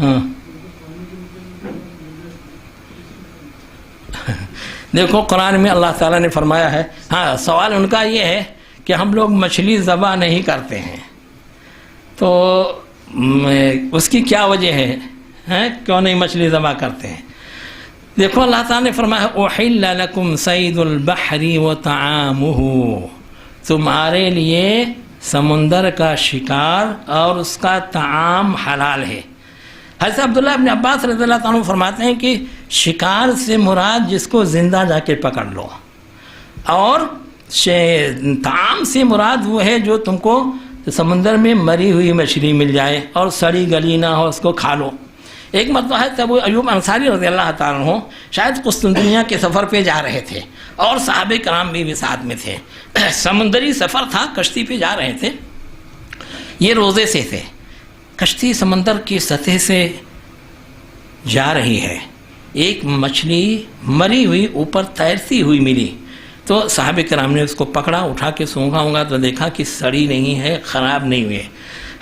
ہاں دیکھو قرآن میں اللہ تعالیٰ نے فرمایا ہے، ہاں سوال ان کا یہ ہے کہ ہم لوگ مچھلی ذبح نہیں کرتے ہیں، تو اس کی کیا وجہ ہے کیوں نہیں مچھلی ذبح کرتے ہیں؟ دیکھو اللہ تعالیٰ نے فرمایا احل لکم صید البحر وطعامہ، تمہارے لیے سمندر کا شکار اور اس کا طعام حلال ہے۔ حضرت عبداللہ ابن عباس رضی اللہ عنہ فرماتے ہیں کہ شکار سے مراد جس کو زندہ جا کے پکڑ لو، اور طعام سے مراد وہ ہے جو تم کو سمندر میں مری ہوئی مچھلی مل جائے اور سڑی گلی نہ ہو، اس کو کھا لو۔ ایک مرتبہ ہے ابو ایوب انصاری رضی اللہ تعالیٰ عنہ شاید قسطنطنیہ کے سفر پہ جا رہے تھے اور صحابہ کرام بھی ساتھ میں تھے، سمندری سفر تھا، کشتی پہ جا رہے تھے، یہ روزے سے تھے، کشتی سمندر کی سطح سے جا رہی ہے، ایک مچھلی مری ہوئی اوپر تیرتی ہوئی ملی، تو صحابہ کرام نے اس کو پکڑا، اٹھا کے سونگا تو دیکھا کہ سڑی نہیں ہے، خراب نہیں ہوئی ہے۔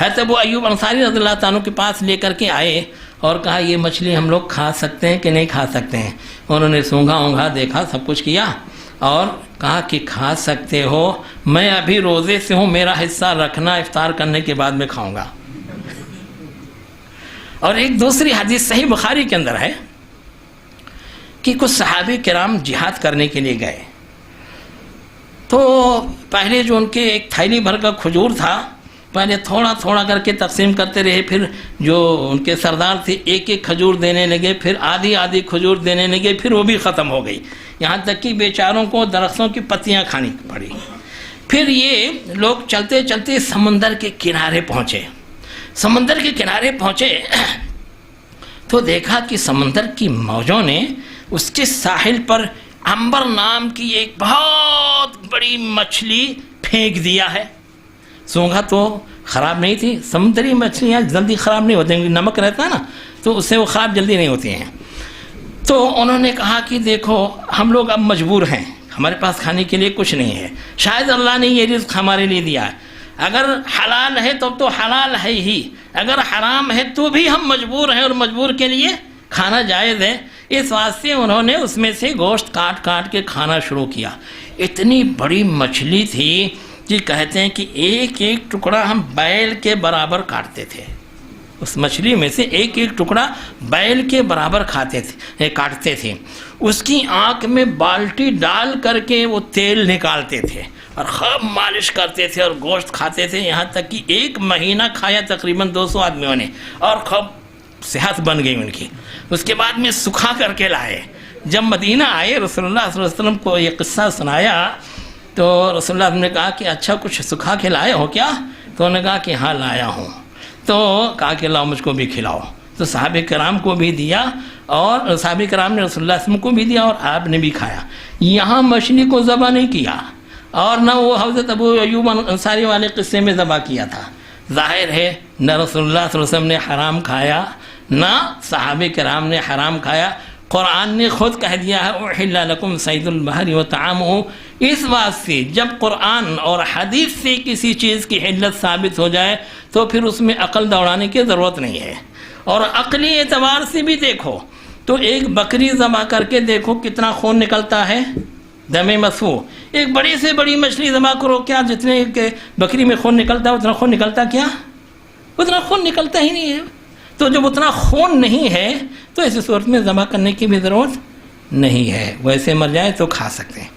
حضرت ابو ایوب انصاری رضی اللہ تعالیٰ کے پاس لے کر کے آئے اور کہا یہ مچھلی ہم لوگ کھا سکتے ہیں کہ نہیں کھا سکتے ہیں؟ انہوں نے سونگا دیکھا، سب کچھ کیا اور کہا کہ کھا سکتے ہو، میں ابھی روزے سے ہوں، میرا حصہ رکھنا، افطار کرنے کے بعد میں کھاؤں گا۔ اور ایک دوسری حدیث صحیح بخاری کے اندر ہے کہ کچھ صحابہ کرام جہاد کرنے کے لیے گئے، تو پہلے جو ان کے ایک تھیلی بھر کا کھجور تھا، پہلے تھوڑا تھوڑا کر کے تقسیم کرتے رہے، پھر جو ان کے سردار تھے ایک ایک کھجور دینے لگے، پھر آدھی آدھی کھجور دینے لگے، پھر وہ بھی ختم ہو گئی، یہاں تک کہ بیچاروں کو درختوں کی پتیاں کھانی پڑی۔ پھر یہ لوگ چلتے چلتے سمندر کے کنارے پہنچے، سمندر کے کنارے پہنچے تو دیکھا کہ سمندر کی موجوں نے اس کے ساحل پر عنبر نام کی ایک بہت بڑی مچھلی پھینک دیا ہے۔ سونگا تو خراب نہیں تھی، سمندری مچھلیاں جلدی خراب نہیں ہوتی ہیں، نمک رہتا ہے نا تو اس سے وہ خراب جلدی نہیں ہوتی ہیں۔ تو انہوں نے کہا کہ دیکھو ہم لوگ اب مجبور ہیں، ہمارے پاس کھانے کے لیے کچھ نہیں ہے، شاید اللہ نے یہ رزق ہمارے لیے دیا ہے، اگر حلال ہے تو حلال ہے ہی، اگر حرام ہے تو بھی ہم مجبور ہیں اور مجبور کے لیے کھانا جائز ہے۔ اس واسطے انہوں نے اس میں سے گوشت کاٹ کاٹ کے کھانا شروع کیا۔ اتنی بڑی مچھلی تھی جی، کہتے ہیں کہ ایک ایک ٹکڑا ہم بیل کے برابر کاٹتے تھے، اس مچھلی میں سے ایک ایک ٹکڑا بیل کے برابر کاٹتے تھے۔ اس کی آنکھ میں بالٹی ڈال کر کے وہ تیل نکالتے تھے اور خوب مالش کرتے تھے اور گوشت کھاتے تھے، یہاں تک کہ 1 مہینہ کھایا تقریباً 200 آدمیوں نے، اور خوب صحت بن گئی ان کی۔ اس کے بعد میں سکھا کر کے لائے۔ جب مدینہ آئے رسول اللہ صلی اللہ علیہ وسلم کو یہ قصہ سنایا تو رسول اللہ نے کہا کہ اچھا کچھ سکھا کے لائے ہو کیا؟ تو انہوں نے کہا کہ ہاں لایا ہوں۔ تو کہا کہ لاؤ مجھ کو بھی کھلاؤ، تو صحابہ کرام کو بھی دیا اور صحابہ کرام نے رسول اللہ صلی اللہ علیہ وسلم کو بھی دیا اور آپ نے بھی کھایا۔ یہاں مچھلی کو ذبح نہیں کیا اور نہ وہ حضرت ابو ایوب انصاری والے قصے میں ذبح کیا تھا۔ ظاہر ہے نہ رسول اللہ صلی اللہ علیہ وسلم نے حرام کھایا نہ صحابہ کرام نے حرام کھایا، قرآن نے خود کہہ دیا ہے احل لکم صید البحر وطعامہ۔ اس واسطے جب قرآن اور حدیث سے کسی چیز کی حلت ثابت ہو جائے تو پھر اس میں عقل دوڑانے کی ضرورت نہیں ہے، اور عقلی اعتبار سے بھی دیکھو تو ایک بکری ذبح کر کے دیکھو کتنا خون نکلتا ہے، دم مسفوح۔ ایک بڑی سے بڑی مچھلی ذبح کرو، کیا جتنے کہ بکری میں خون نکلتا ہے اتنا خون نکلتا کیا؟ اتنا خون نکلتا ہی نہیں ہے۔ تو جب اتنا خون نہیں ہے تو ایسی صورت میں ذبح کرنے کی بھی ضرورت نہیں ہے، ویسے مر جائے تو کھا سکتے ہیں۔